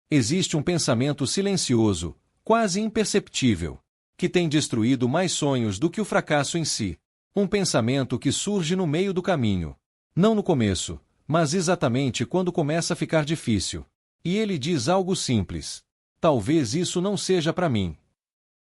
Existe um pensamento silencioso, quase imperceptível, que tem destruído mais sonhos do que o fracasso em si. Um pensamento que surge no meio do caminho. Não no começo, mas exatamente quando começa a ficar difícil. E ele diz algo simples. Talvez isso não seja para mim.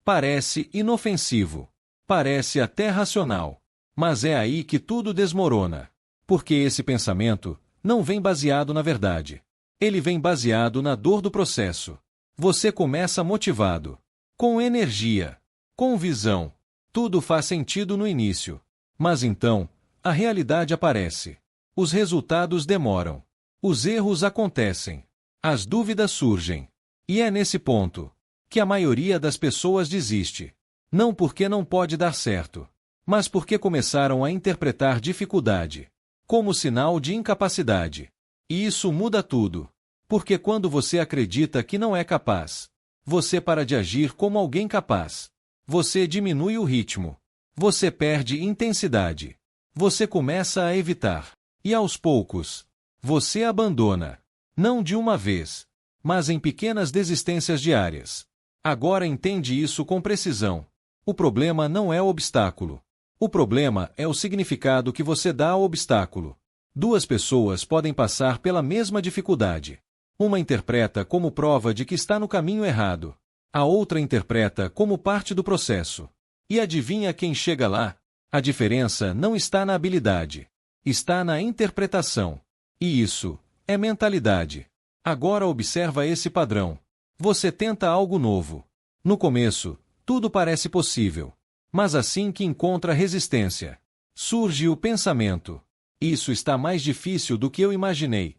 Parece inofensivo. Parece até racional. Mas é aí que tudo desmorona. Porque esse pensamento não vem baseado na verdade. Ele vem baseado na dor do processo. Você começa motivado, com energia, com visão. Tudo faz sentido no início. Mas então, a realidade aparece. Os resultados demoram. Os erros acontecem. As dúvidas surgem. E é nesse ponto que a maioria das pessoas desiste. Não porque não pode dar certo, mas porque começaram a interpretar dificuldade como sinal de incapacidade. E isso muda tudo. Porque quando você acredita que não é capaz, você para de agir como alguém capaz. Você diminui o ritmo. Você perde intensidade. Você começa a evitar. E aos poucos, você abandona. Não de uma vez, mas em pequenas desistências diárias. Agora entende isso com precisão. O problema não é o obstáculo. O problema é o significado que você dá ao obstáculo. Duas pessoas podem passar pela mesma dificuldade. Uma interpreta como prova de que está no caminho errado. A outra interpreta como parte do processo. E adivinha quem chega lá? A diferença não está na habilidade. Está na interpretação. E isso é mentalidade. Agora observa esse padrão. Você tenta algo novo. No começo, tudo parece possível. Mas assim que encontra resistência, surge o pensamento. Isso está mais difícil do que eu imaginei.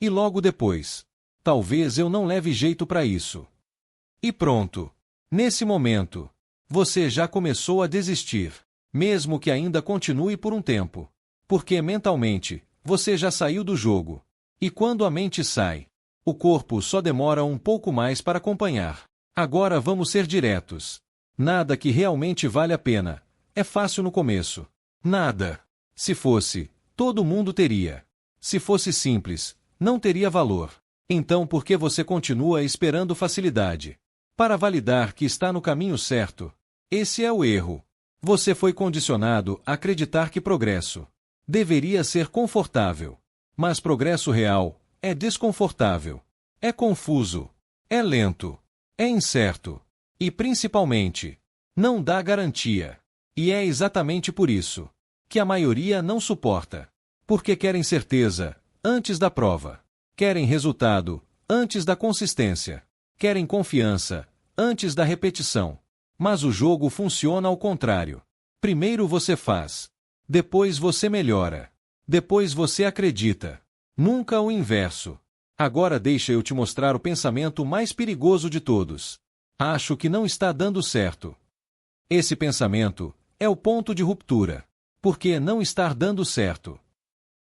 E logo depois, talvez eu não leve jeito para isso. E pronto. Nesse momento, você já começou a desistir, mesmo que ainda continue por um tempo. Porque mentalmente, você já saiu do jogo. E quando a mente sai, o corpo só demora um pouco mais para acompanhar. Agora vamos ser diretos. Nada que realmente vale a pena é fácil no começo. Nada. Se fosse, todo mundo teria. Se fosse simples, não teria valor. Então por que você continua esperando facilidade? Para validar que está no caminho certo. Esse é o erro. Você foi condicionado a acreditar que progresso deveria ser confortável. Mas progresso real é desconfortável. É confuso. É lento. É incerto. E principalmente, não dá garantia. E é exatamente por isso que a maioria não suporta. Porque querem certeza antes da prova. Querem resultado antes da consistência. Querem confiança antes da repetição. Mas o jogo funciona ao contrário. Primeiro você faz. Depois você melhora. Depois você acredita. Nunca o inverso. Agora deixa eu te mostrar o pensamento mais perigoso de todos. Acho que não está dando certo. Esse pensamento é o ponto de ruptura. Porque não estar dando certo,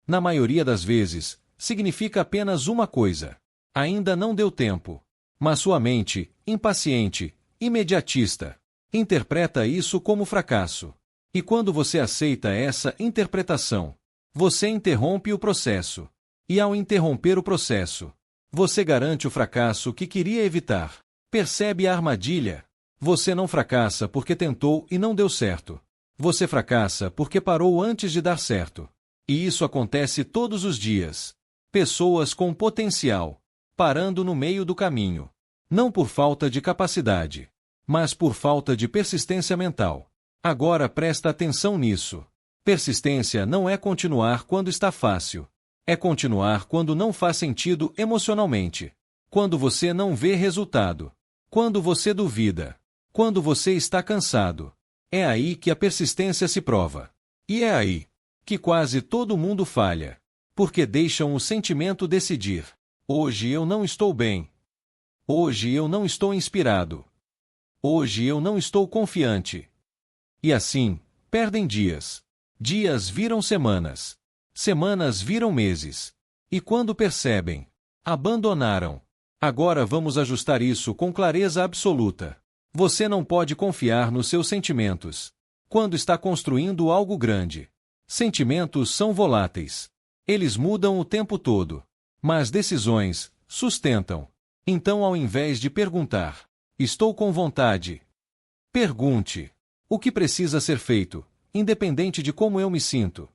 na maioria das vezes, significa apenas uma coisa. Ainda não deu tempo. Mas sua mente, impaciente, imediatista, interpreta isso como fracasso. E quando você aceita essa interpretação, você interrompe o processo. E ao interromper o processo, você garante o fracasso que queria evitar. Percebe a armadilha? Você não fracassa porque tentou e não deu certo. Você fracassa porque parou antes de dar certo. E isso acontece todos os dias. Pessoas com potencial, parando no meio do caminho. Não por falta de capacidade, mas por falta de persistência mental. Agora presta atenção nisso. Persistência não é continuar quando está fácil. É continuar quando não faz sentido emocionalmente. Quando você não vê resultado. Quando você duvida. Quando você está cansado. É aí que a persistência se prova. E é aí que quase todo mundo falha. Porque deixam o sentimento decidir. Hoje eu não estou bem. Hoje eu não estou inspirado. Hoje eu não estou confiante. E assim, perdem dias. Dias viram semanas. Semanas viram meses. E quando percebem, abandonaram. Agora vamos ajustar isso com clareza absoluta. Você não pode confiar nos seus sentimentos quando está construindo algo grande. Sentimentos são voláteis. Eles mudam o tempo todo. Mas decisões sustentam. Então, ao invés de perguntar, estou com vontade, pergunte, o que precisa ser feito, independente de como eu me sinto.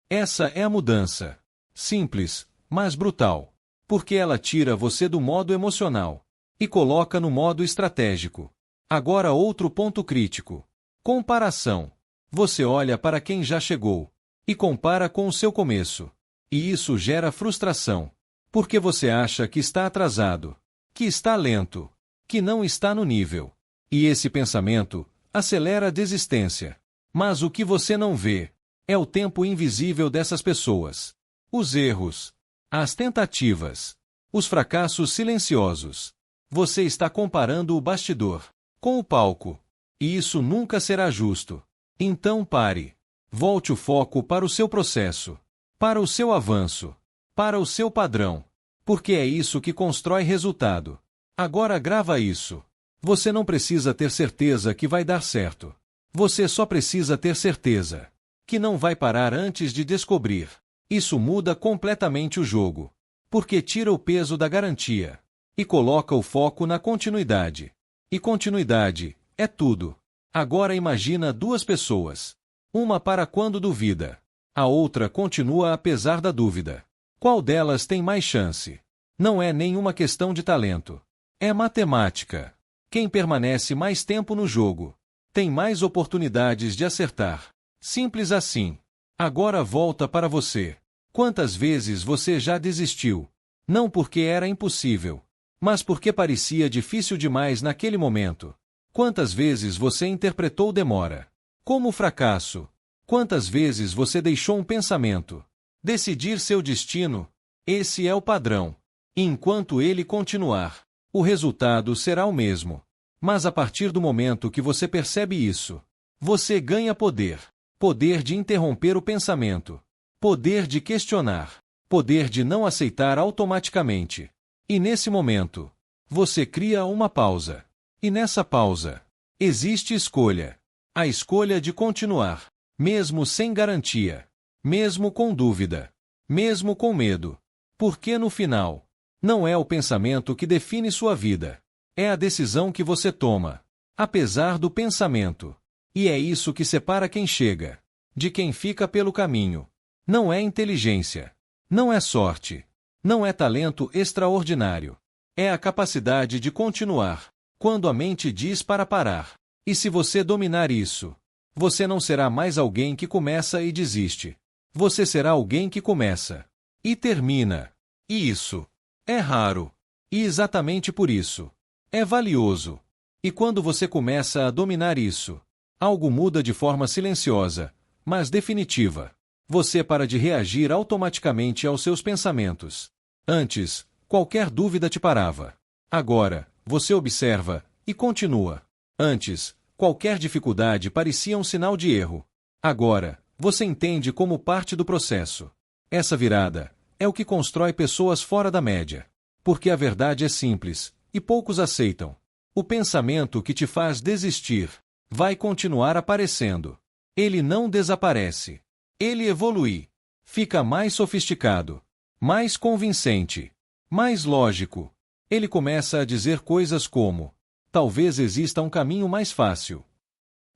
Essa é a mudança. Simples, mas brutal. Porque ela tira você do modo emocional e coloca no modo estratégico. Agora outro ponto crítico. Comparação. Você olha para quem já chegou e compara com o seu começo. E isso gera frustração. Porque você acha que está atrasado, que está lento, que não está no nível. E esse pensamento acelera a desistência. Mas o que você não vê é o tempo invisível dessas pessoas. Os erros, as tentativas, os fracassos silenciosos. Você está comparando o bastidor com o palco. E isso nunca será justo. Então pare. Volte o foco para o seu processo, para o seu avanço, para o seu padrão. Porque é isso que constrói resultado. Agora grava isso. Você não precisa ter certeza que vai dar certo. Você só precisa ter certeza que não vai parar antes de descobrir. Isso muda completamente o jogo. Porque tira o peso da garantia e coloca o foco na continuidade. E continuidade é tudo. Agora imagina duas pessoas. Uma para quando duvida. A outra continua apesar da dúvida. Qual delas tem mais chance? Não é nenhuma questão de talento. É matemática. Quem permanece mais tempo no jogo tem mais oportunidades de acertar. Simples assim. Agora volta para você. Quantas vezes você já desistiu? Não porque era impossível, mas porque parecia difícil demais naquele momento. Quantas vezes você interpretou demora como fracasso? Quantas vezes você deixou um pensamento decidir seu destino? Esse é o padrão. E enquanto ele continuar, o resultado será o mesmo. Mas a partir do momento que você percebe isso, você ganha poder. Poder de interromper o pensamento. Poder de questionar. Poder de não aceitar automaticamente. E nesse momento, você cria uma pausa. E nessa pausa, existe escolha. A escolha de continuar, mesmo sem garantia, mesmo com dúvida, mesmo com medo. Porque no final, não é o pensamento que define sua vida. É a decisão que você toma, apesar do pensamento. E é isso que separa quem chega de quem fica pelo caminho. Não é inteligência. Não é sorte. Não é talento extraordinário. É a capacidade de continuar quando a mente diz para parar. E se você dominar isso, você não será mais alguém que começa e desiste. Você será alguém que começa e termina. E isso é raro. E exatamente por isso é valioso. E quando você começa a dominar isso, algo muda de forma silenciosa, mas definitiva. Você para de reagir automaticamente aos seus pensamentos. Antes, qualquer dúvida te parava. Agora, você observa e continua. Antes, qualquer dificuldade parecia um sinal de erro. Agora, você entende como parte do processo. Essa virada é o que constrói pessoas fora da média. Porque a verdade é simples, e poucos aceitam. O pensamento que te faz desistir vai continuar aparecendo. Ele não desaparece. Ele evolui. Fica mais sofisticado, mais convincente, mais lógico. Ele começa a dizer coisas como: talvez exista um caminho mais fácil.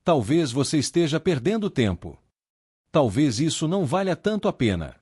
Talvez você esteja perdendo tempo. Talvez isso não valha tanto a pena.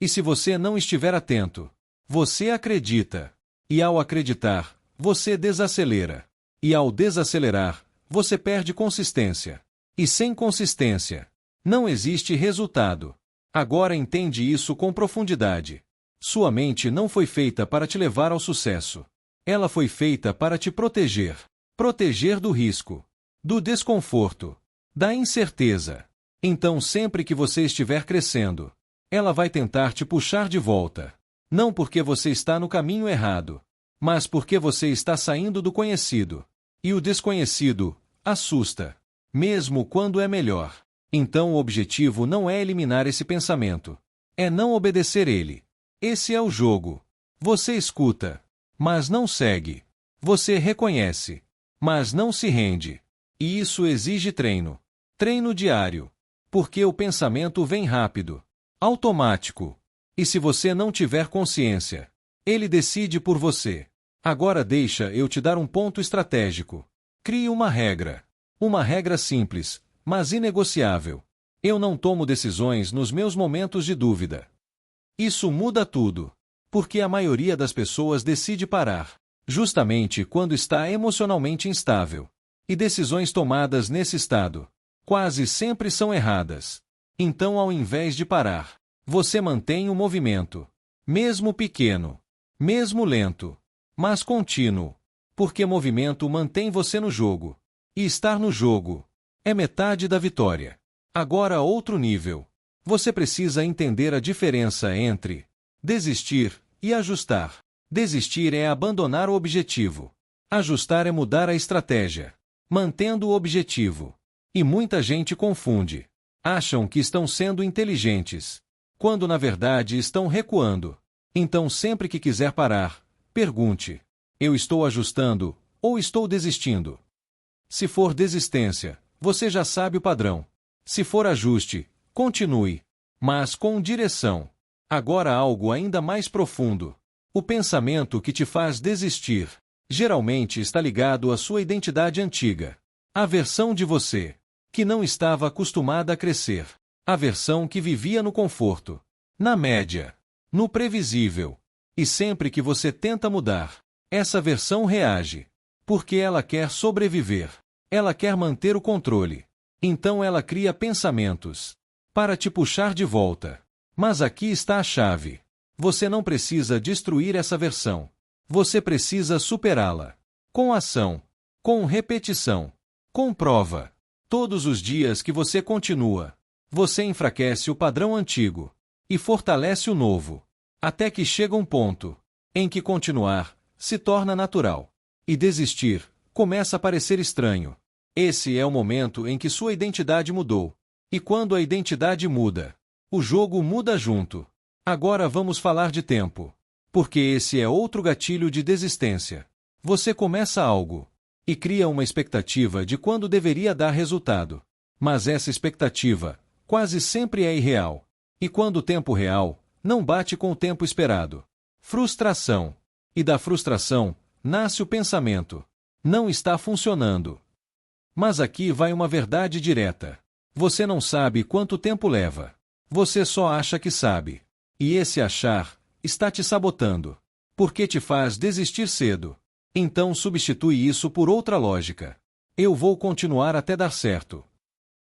E se você não estiver atento, você acredita. E ao acreditar, você desacelera. E ao desacelerar, você perde consistência. E sem consistência, não existe resultado. Agora entende isso com profundidade. Sua mente não foi feita para te levar ao sucesso. Ela foi feita para te proteger. Proteger do risco, do desconforto, da incerteza. Então, sempre que você estiver crescendo, ela vai tentar te puxar de volta. Não porque você está no caminho errado, mas porque você está saindo do conhecido. E o desconhecido assusta, mesmo quando é melhor. Então o objetivo não é eliminar esse pensamento. É não obedecer ele. Esse é o jogo. Você escuta, mas não segue. Você reconhece, mas não se rende. E isso exige treino. Treino diário. Porque o pensamento vem rápido, automático. E se você não tiver consciência, ele decide por você. Agora deixa eu te dar um ponto estratégico. Crie uma regra. Uma regra simples, mas inegociável. Eu não tomo decisões nos meus momentos de dúvida. Isso muda tudo. Porque a maioria das pessoas decide parar, justamente quando está emocionalmente instável. E decisões tomadas nesse estado quase sempre são erradas. Então, ao invés de parar, você mantém o movimento, mesmo pequeno, mesmo lento, mas contínuo, porque movimento mantém você no jogo. E estar no jogo é metade da vitória. Agora, outro nível. Você precisa entender a diferença entre desistir e ajustar. Desistir é abandonar o objetivo. Ajustar é mudar a estratégia, mantendo o objetivo. E muita gente confunde. Acham que estão sendo inteligentes, quando na verdade estão recuando. Então, sempre que quiser parar, pergunte: eu estou ajustando ou estou desistindo? Se for desistência, você já sabe o padrão. Se for ajuste, continue, mas com direção. Agora algo ainda mais profundo. O pensamento que te faz desistir geralmente está ligado à sua identidade antiga. A versão de você que não estava acostumada a crescer. A versão que vivia no conforto, na média, no previsível. E sempre que você tenta mudar, essa versão reage. Porque ela quer sobreviver. Ela quer manter o controle. Então ela cria pensamentos para te puxar de volta. Mas aqui está a chave. Você não precisa destruir essa versão. Você precisa superá-la. Com ação. Com repetição. Com prova. Todos os dias que você continua, você enfraquece o padrão antigo e fortalece o novo. Até que chega um ponto em que continuar se torna natural. E desistir começa a parecer estranho. Esse é o momento em que sua identidade mudou. E quando a identidade muda, o jogo muda junto. Agora vamos falar de tempo. Porque esse é outro gatilho de desistência. Você começa algo e cria uma expectativa de quando deveria dar resultado. Mas essa expectativa quase sempre é irreal. E quando o tempo real não bate com o tempo esperado. Frustração. E da frustração nasce o pensamento: não está funcionando. Mas aqui vai uma verdade direta. Você não sabe quanto tempo leva. Você só acha que sabe. E esse achar está te sabotando. Porque te faz desistir cedo. Então substitui isso por outra lógica. Eu vou continuar até dar certo.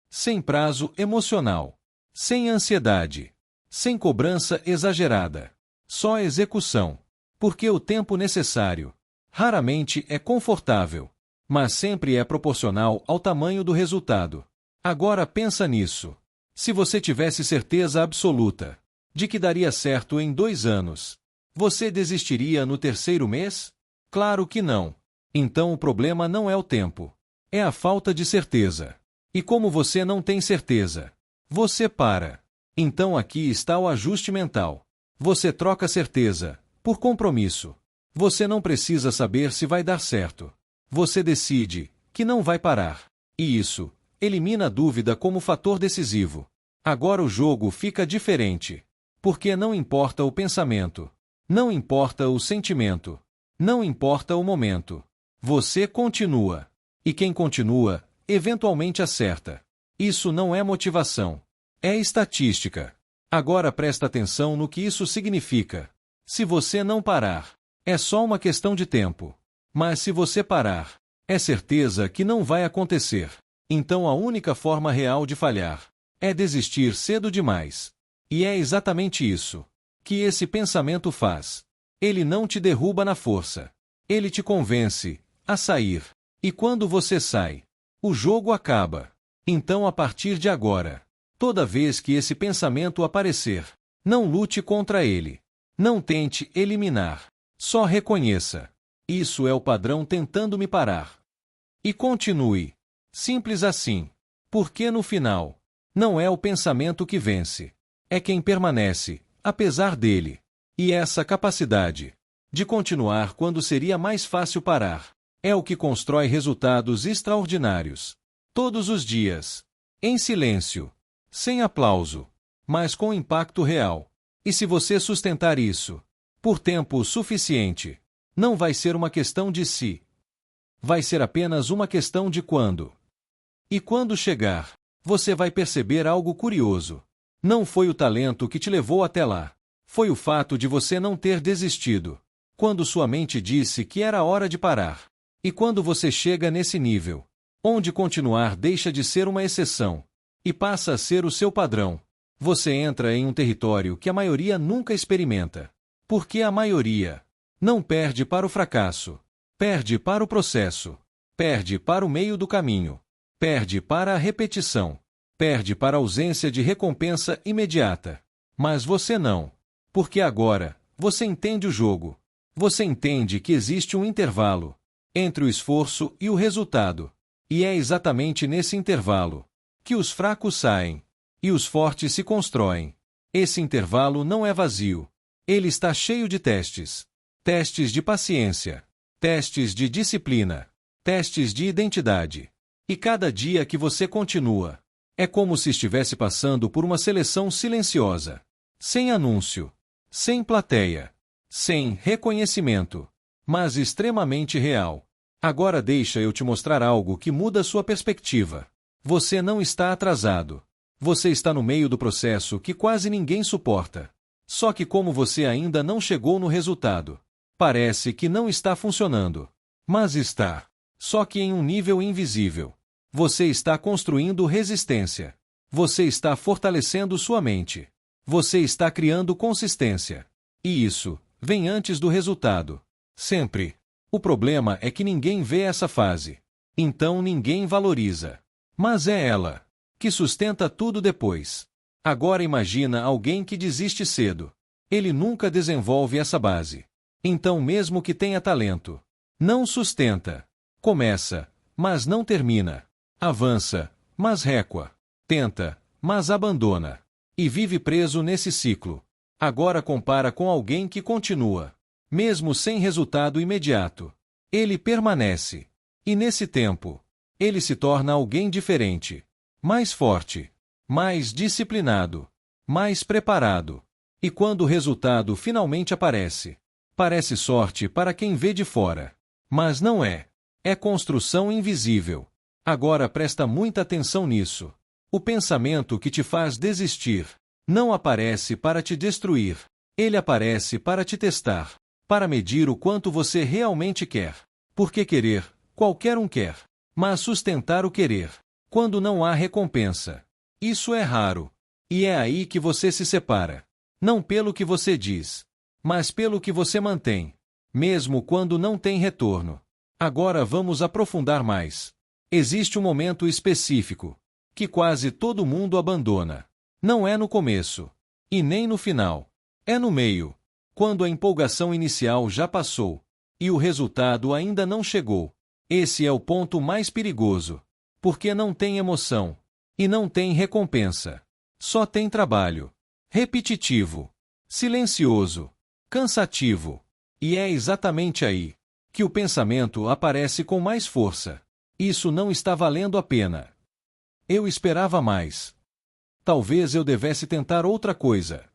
Sem prazo emocional. Sem ansiedade. Sem cobrança exagerada. Só execução. Porque o tempo necessário raramente é confortável, mas sempre é proporcional ao tamanho do resultado. Agora pensa nisso. Se você tivesse certeza absoluta de que daria certo em 2 anos, você desistiria no 3º mês? Claro que não. Então o problema não é o tempo. É a falta de certeza. E como você não tem certeza, você para. Então aqui está o ajuste mental. Você troca certeza por compromisso. Você não precisa saber se vai dar certo. Você decide que não vai parar. E isso elimina a dúvida como fator decisivo. Agora o jogo fica diferente. Porque não importa o pensamento. Não importa o sentimento. Não importa o momento. Você continua. E quem continua, eventualmente acerta. Isso não é motivação. É estatística. Agora presta atenção no que isso significa. Se você não parar, é só uma questão de tempo. Mas se você parar, é certeza que não vai acontecer. Então a única forma real de falhar é desistir cedo demais. E é exatamente isso que esse pensamento faz. Ele não te derruba na força. Ele te convence a sair. E quando você sai, o jogo acaba. Então a partir de agora, toda vez que esse pensamento aparecer, não lute contra ele. Não tente eliminar. Só reconheça. Isso é o padrão tentando me parar. E continue. Simples assim. Porque no final, não é o pensamento que vence. É quem permanece, apesar dele. E essa capacidade de continuar quando seria mais fácil parar é o que constrói resultados extraordinários. Todos os dias. Em silêncio. Sem aplauso. Mas com impacto real. E se você sustentar isso por tempo suficiente, Não vai ser uma questão de se. Vai ser apenas uma questão de quando. E quando chegar, você vai perceber algo curioso. Não foi o talento que te levou até lá. Foi o fato de você não ter desistido. Quando sua mente disse que era hora de parar. E quando você chega nesse nível, onde continuar deixa de ser uma exceção e passa a ser o seu padrão, você entra em um território que a maioria nunca experimenta. Porque a maioria não perde para o fracasso, perde para o processo, perde para o meio do caminho, perde para a repetição, perde para a ausência de recompensa imediata. Mas você não. Porque agora, você entende o jogo. Você entende que existe um intervalo entre o esforço e o resultado. E é exatamente nesse intervalo que os fracos saem e os fortes se constroem. Esse intervalo não é vazio. Ele está cheio de testes. Testes de paciência. Testes de disciplina. Testes de identidade. E cada dia que você continua, é como se estivesse passando por uma seleção silenciosa. Sem anúncio. Sem plateia. Sem reconhecimento. Mas extremamente real. Agora deixa eu te mostrar algo que muda sua perspectiva. Você não está atrasado. Você está no meio do processo que quase ninguém suporta. Só que como você ainda não chegou no resultado, parece que não está funcionando. Mas está. Só que em um nível invisível. Você está construindo resistência. Você está fortalecendo sua mente. Você está criando consistência. E isso vem antes do resultado. Sempre. O problema é que ninguém vê essa fase. Então ninguém valoriza. Mas é ela que sustenta tudo depois. Agora imagina alguém que desiste cedo. Ele nunca desenvolve essa base. Então mesmo que tenha talento, não sustenta. Começa, mas não termina. Avança, mas recua. Tenta, mas abandona. E vive preso nesse ciclo. Agora compara com alguém que continua. Mesmo sem resultado imediato. Ele permanece. E nesse tempo, ele se torna alguém diferente. Mais forte. Mais disciplinado. Mais preparado. E quando o resultado finalmente aparece, parece sorte para quem vê de fora. Mas não é. É construção invisível. Agora presta muita atenção nisso. O pensamento que te faz desistir não aparece para te destruir. Ele aparece para te testar. Para medir o quanto você realmente quer. Porque querer, qualquer um quer. Mas sustentar o querer, quando não há recompensa. Isso é raro. E é aí que você se separa. Não pelo que você diz, mas pelo que você mantém. Mesmo quando não tem retorno. Agora vamos aprofundar mais. Existe um momento específico que quase todo mundo abandona. Não é no começo. E nem no final. É no meio. Quando a empolgação inicial já passou. E o resultado ainda não chegou. Esse é o ponto mais perigoso. Porque não tem emoção. E não tem recompensa. Só tem trabalho. Repetitivo. Silencioso. Cansativo. E é exatamente aí que o pensamento aparece com mais força. Isso não está valendo a pena. Eu esperava mais. Talvez eu devesse tentar outra coisa.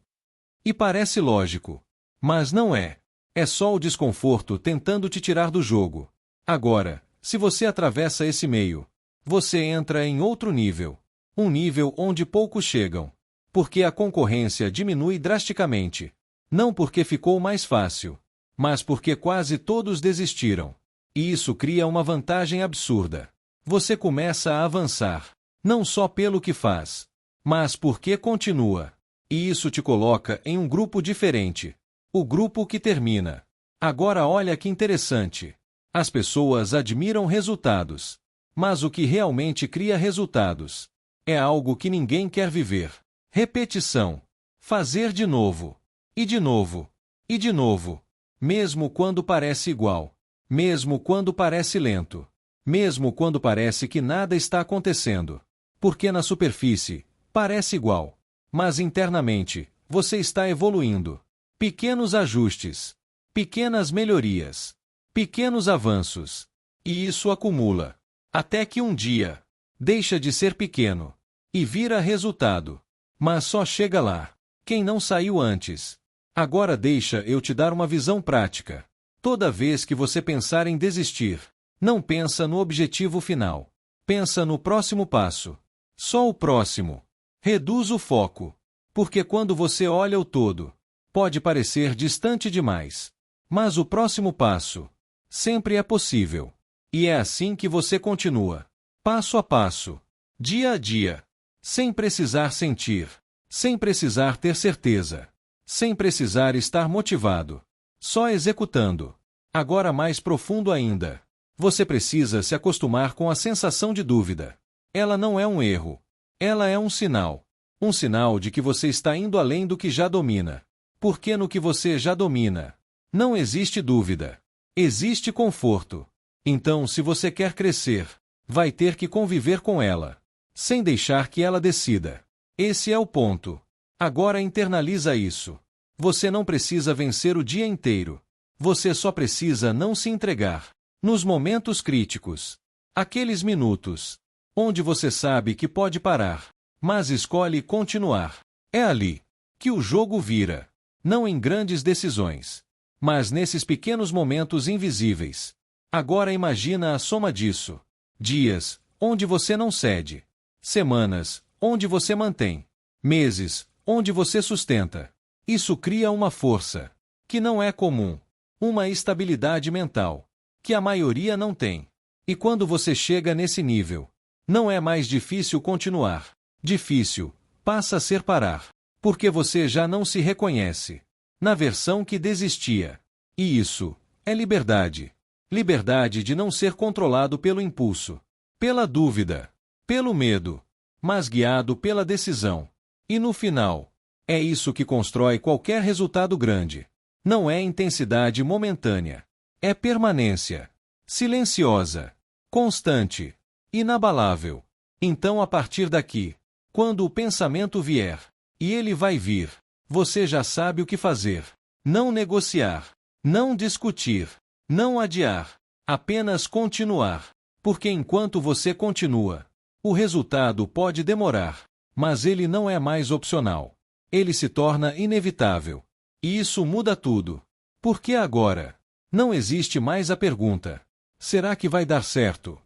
E parece lógico. Mas não é. É só o desconforto tentando te tirar do jogo. Agora, se você atravessa esse meio, você entra em outro nível. Um nível onde poucos chegam. Porque a concorrência diminui drasticamente. Não porque ficou mais fácil, mas porque quase todos desistiram. E isso cria uma vantagem absurda. Você começa a avançar, não só pelo que faz, mas porque continua. E isso te coloca em um grupo diferente. O grupo que termina. Agora olha que interessante. As pessoas admiram resultados. Mas o que realmente cria resultados é algo que ninguém quer viver. Repetição. Fazer de novo. E de novo. E de novo. Mesmo quando parece igual. Mesmo quando parece lento. Mesmo quando parece que nada está acontecendo. Porque na superfície, parece igual. Mas internamente, você está evoluindo. Pequenos ajustes. Pequenas melhorias. Pequenos avanços. E isso acumula. Até que um dia, deixa de ser pequeno. E vira resultado. Mas só chega lá quem não saiu antes. Agora deixa eu te dar uma visão prática. Toda vez que você pensar em desistir, não pensa no objetivo final. Pensa no próximo passo. Só o próximo. Reduz o foco. Porque quando você olha o todo, pode parecer distante demais. Mas o próximo passo sempre é possível. E é assim que você continua. Passo a passo. Dia a dia. Sem precisar sentir. Sem precisar ter certeza. Sem precisar estar motivado. Só executando. Agora mais profundo ainda. Você precisa se acostumar com a sensação de dúvida. Ela não é um erro. Ela é um sinal. Um sinal de que você está indo além do que já domina. Porque no que você já domina, não existe dúvida. Existe conforto. Então, se você quer crescer, vai ter que conviver com ela, sem deixar que ela decida. Esse é o ponto. Agora internaliza isso. Você não precisa vencer o dia inteiro. Você só precisa não se entregar. Nos momentos críticos. Aqueles minutos. Onde você sabe que pode parar, mas escolhe continuar. É ali que o jogo vira. Não em grandes decisões, mas nesses pequenos momentos invisíveis. Agora imagina a soma disso. Dias, onde você não cede. Semanas, onde você mantém. Meses, onde você sustenta. Isso cria uma força que não é comum. Uma estabilidade mental que a maioria não tem. E quando você chega nesse nível, não é mais difícil continuar. Difícil passa a ser parar. Porque você já não se reconhece na versão que desistia. E isso é liberdade. Liberdade de não ser controlado pelo impulso, pela dúvida, pelo medo, mas guiado pela decisão. E no final, é isso que constrói qualquer resultado grande. Não é intensidade momentânea. É permanência. Silenciosa. Constante. Inabalável. Então a partir daqui, quando o pensamento vier, e ele vai vir, você já sabe o que fazer. Não negociar. Não discutir. Não adiar. Apenas continuar. Porque enquanto você continua, o resultado pode demorar, mas ele não é mais opcional. Ele se torna inevitável. E isso muda tudo. Porque agora, não existe mais a pergunta: será que vai dar certo?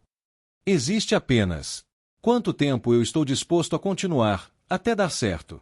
Existe apenas: quanto tempo eu estou disposto a continuar, até dar certo?